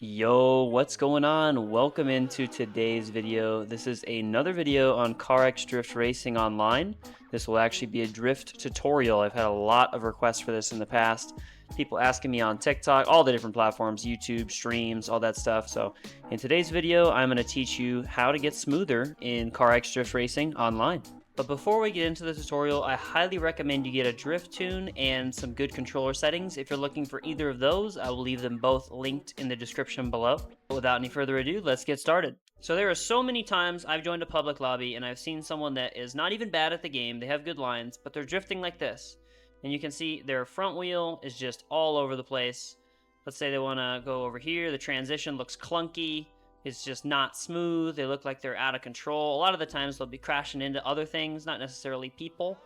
Yo, what's going on? Welcome into today's video. This is another video on Carx Drift Racing Online. This will actually be a drift tutorial. I've had a lot of requests for this in the past. People asking me on TikTok, all the different platforms, YouTube, streams, all that stuff. So in today's video, I'm going to teach you how to get smoother in Carx Drift Racing Online. But before we get into the tutorial, I highly recommend you get a drift tune and some good controller settings. If you're looking for either of those, I will leave them both linked in the description below. But without any further ado, let's get started. So there are so many times I've joined a public lobby and I've seen someone that is not even bad at the game, they have good lines, but they're drifting like this. And you can see their front wheel is just all over the place. Let's say they want to go over here, the transition looks clunky. It's just not smooth. They look like they're out of control. A lot of the times they'll be crashing into other things, not necessarily people,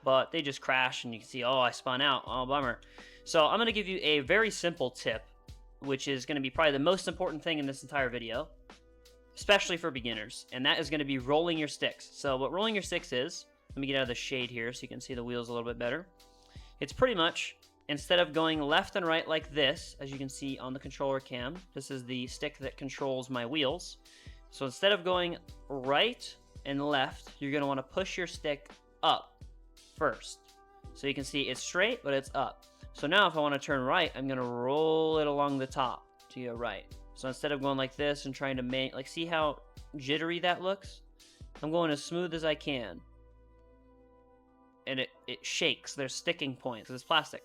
but they just crash and you can see, oh, I spun out. Oh, bummer. So I'm going to give you a very simple tip, which is going to be probably the most important thing in this entire video, especially for beginners, and that is going to be rolling your sticks. So what rolling your sticks is, let me get out of the shade here so you can see the wheels a little bit better. It's pretty much, instead of going left and right like this, as you can see on the controller cam, this is the stick that controls my wheels. So instead of going right and left, you're going to want to push your stick up first. So you can see it's straight, but it's up. So now if I want to turn right, I'm going to roll it along the top to your right. So instead of going like this and trying to make, like, see how jittery that looks? I'm going as smooth as I can. And it shakes. There's sticking points because it's plastic.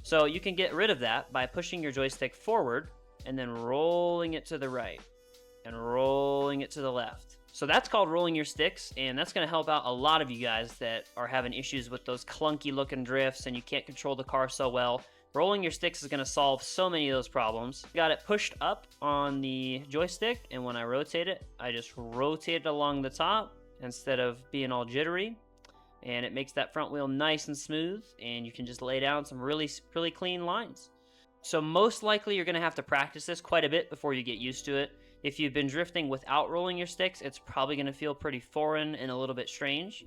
So you can get rid of that by pushing your joystick forward and then rolling it to the right and rolling it to the left. So that's called rolling your sticks, and that's going to help out a lot of you guys that are having issues with those clunky looking drifts and you can't control the car so well. Rolling your sticks is going to solve so many of those problems. Got it pushed up on the joystick, and when I rotate it, I just rotate it along the top instead of being all jittery. And it makes that front wheel nice and smooth, and you can just lay down some really clean lines. So most likely you're going to have to practice this quite a bit before you get used to it. If you've been drifting without rolling your sticks, it's probably going to feel pretty foreign and a little bit strange.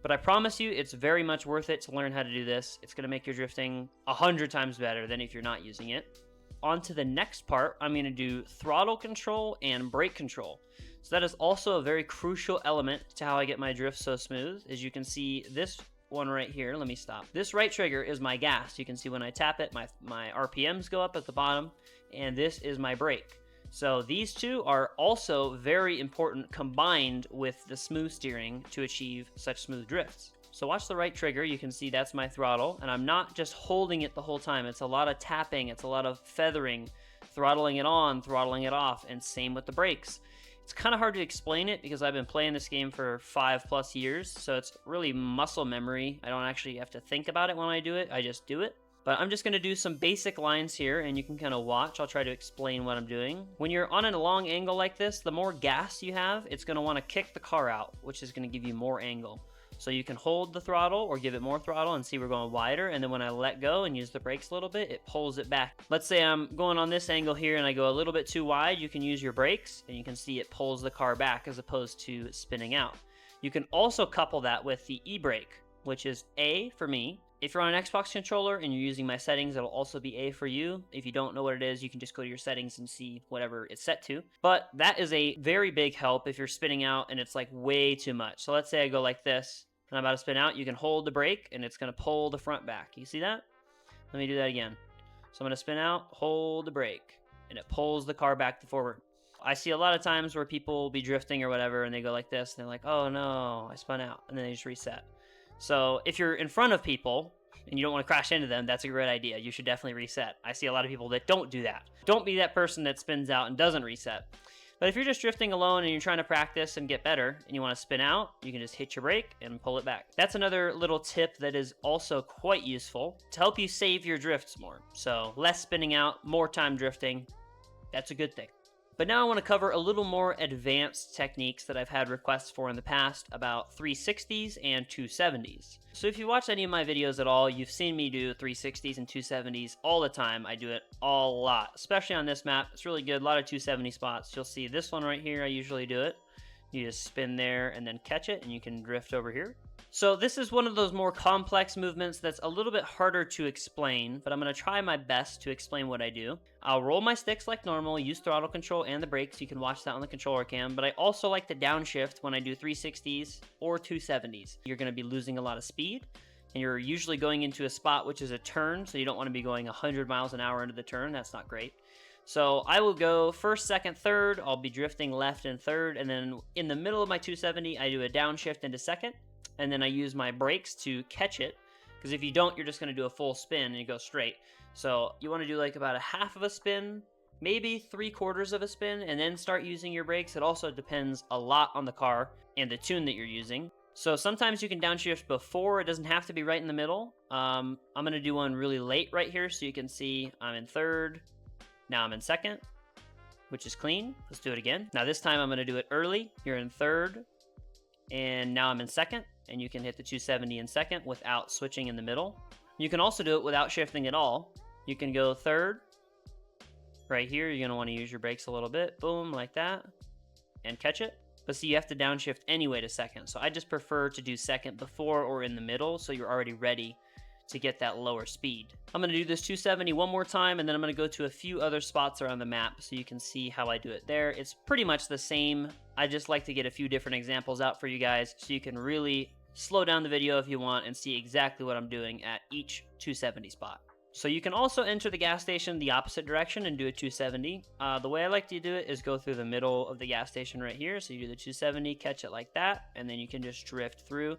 But I promise you, it's very much worth it to learn how to do this. It's going to make your drifting 100 times better than if you're not using it. On to the next part, I'm going to do throttle control and brake control. So that is also a very crucial element to how I get my drift so smooth. As you can see, this one right here, let me stop. This right trigger is my gas. You can see when I tap it, my RPMs go up at the bottom, and this is my brake. So these two are also very important combined with the smooth steering to achieve such smooth drifts. So watch the right trigger, you can see that's my throttle, and I'm not just holding it the whole time. It's a lot of tapping, it's a lot of feathering, throttling it on, throttling it off, and same with the brakes. It's kind of hard to explain it because I've been playing this game for 5+ years, so it's really muscle memory. I don't actually have to think about it when I do it, I just do it. But I'm just going to do some basic lines here, and you can kind of watch. I'll try to explain what I'm doing. When you're on a long angle like this, the more gas you have, it's going to want to kick the car out, which is going to give you more angle. So you can hold the throttle or give it more throttle and see we're going wider, and then when I let go and use the brakes a little bit, it pulls it back. Let's say I'm going on this angle here and I go a little bit too wide, you can use your brakes and you can see it pulls the car back as opposed to spinning out. You can also couple that with the e-brake, which is A for me. If you're on an Xbox controller and you're using my settings, it'll also be A for you. If you don't know what it is, you can just go to your settings and see whatever it's set to. But that is a very big help if you're spinning out and it's like way too much. So let's say I go like this and I'm about to spin out. You can hold the brake and it's going to pull the front back. You see that? Let me do that again. So I'm going to spin out, hold the brake, and it pulls the car back to forward. I see a lot of times where people will be drifting or whatever and they go like this and they're like, oh no, I spun out, and then they just reset. So if you're in front of people and you don't want to crash into them, that's a great idea. You should definitely reset. I see a lot of people that don't do that. Don't be that person that spins out and doesn't reset. But if you're just drifting alone and you're trying to practice and get better and you want to spin out, you can just hit your brake and pull it back. That's another little tip that is also quite useful to help you save your drifts more. So less spinning out, more time drifting. That's a good thing. But now I want to cover a little more advanced techniques that I've had requests for in the past about 360s and 270s. So if you watch any of my videos at all, you've seen me do 360s and 270s all the time. I do it a lot, especially on this map. It's really good, a lot of 270 spots. You'll see this one right here, I usually do it. You just spin there and then catch it, and you can drift over here. So this is one of those more complex movements that's a little bit harder to explain, but I'm going to try my best to explain what I do. I'll roll my sticks like normal, use throttle control and the brakes. You can watch that on the controller cam, but I also like to downshift when I do 360s or 270s. You're going to be losing a lot of speed, and you're usually going into a spot which is a turn, so you don't want to be going 100 miles an hour into the turn. That's not great. So I will go first, second, third. I'll be drifting left and third, and then in the middle of my 270, I do a downshift into second. And then I use my brakes to catch it, because if you don't, you're just going to do a full spin and you go straight. So you want to do like about a half of a spin, maybe 3/4 of a spin, and then start using your brakes. It also depends a lot on the car and the tune that you're using. So sometimes you can downshift before. It doesn't have to be right in the middle. I'm going to do one really late right here so you can see I'm in third. Now I'm in second, which is clean. Let's do it again. Now this time I'm going to do it early. You're in third, and now I'm in second. And you can hit the 270 in second without switching in the middle. You can also do it without shifting at all. You can go third. Right here, you're going to want to use your brakes a little bit. Boom, like that. And catch it. But see, you have to downshift anyway to second. So I just prefer to do second before or in the middle, so you're already ready to get that lower speed. I'm going to do this 270 one more time, and then I'm going to go to a few other spots around the map so you can see how I do it there. It's pretty much the same. I just like to get a few different examples out for you guys so you can really slow down the video if you want and see exactly what I'm doing at each 270 spot. So you can also enter the gas station the opposite direction and do a 270. The way I like to do it is go through the middle of the gas station right here. So you do the 270, catch it like that, and then you can just drift through.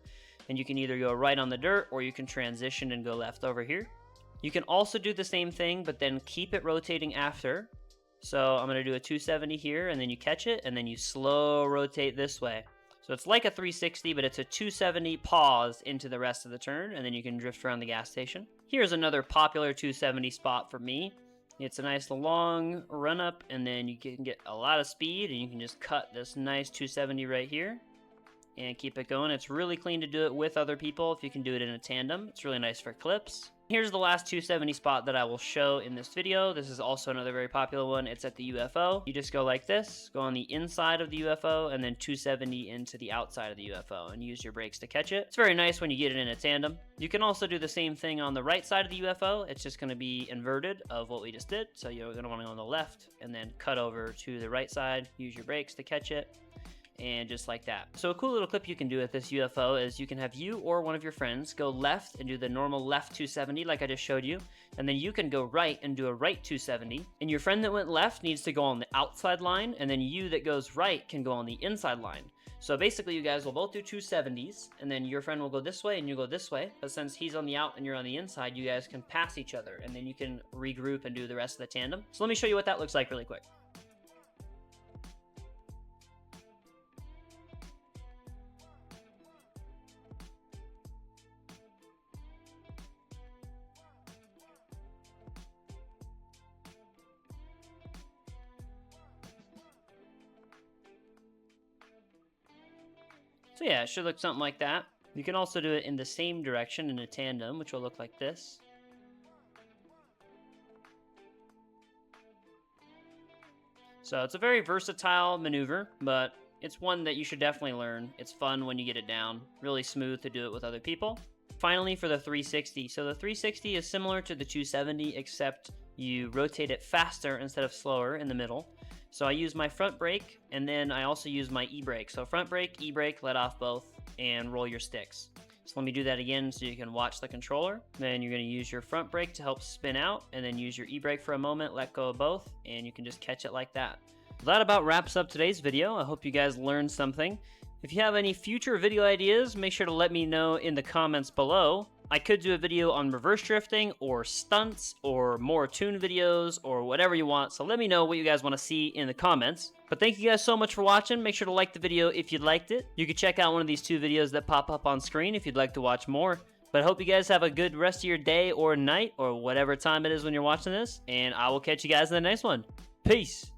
And you can either go right on the dirt or you can transition and go left over here. You can also do the same thing, but then keep it rotating after. So I'm going to do a 270 here, and then you catch it, and then you slow rotate this way. So it's like a 360, but it's a 270 pause into the rest of the turn, and then you can drift around the gas station. Here's another popular 270 spot for me. It's a nice long run up, and then you can get a lot of speed, and you can just cut this nice 270 right here and keep it going. It's really clean to do it with other people if you can do it in a tandem. It's really nice for clips. Here's the last 270 spot that I will show in this video. This is also another very popular one. It's at the UFO. You just go like this, go on the inside of the UFO, and then 270 into the outside of the UFO, and use your brakes to catch it. It's very nice when you get it in a tandem. You can also do the same thing on the right side of the UFO. It's just going to be inverted of what we just did. So you're going to want to go on the left and then cut over to the right side, use your brakes to catch it. And just like that. So a cool little clip you can do with this UFO is you can have you or one of your friends go left and do the normal left 270 like I just showed you, and then you can go right and do a right 270, and your friend that went left needs to go on the outside line, and then you that goes right can go on the inside line. So basically you guys will both do 270s, and then your friend will go this way and you go this way, but since he's on the out and you're on the inside, you guys can pass each other, and then you can regroup and do the rest of the tandem. So let me show you what that looks like really quick. So yeah, it should look something like that. You can also do it in the same direction in a tandem, which will look like this. So it's a very versatile maneuver, but it's one that you should definitely learn. It's fun when you get it down. Really smooth to do it with other people. Finally, for the 360. So the 360 is similar to the 270, except you rotate it faster instead of slower in the middle. So I use my front brake, and then I also use my e-brake. So front brake, e-brake, let off both, and roll your sticks. So let me do that again so you can watch the controller. Then you're going to use your front brake to help spin out, and then use your e-brake for a moment, let go of both, and you can just catch it like that. That about wraps up today's video. I hope you guys learned something. If you have any future video ideas, make sure to let me know in the comments below. I could do a video on reverse drifting or stunts or more tune videos or whatever you want, so let me know what you guys want to see in the comments. But thank you guys so much for watching. Make sure to like the video if you liked it. You could check out one of these 2 videos that pop up on screen if you'd like to watch more. But I hope you guys have a good rest of your day or night or whatever time it is when you're watching this, and I will catch you guys in the next one. Peace!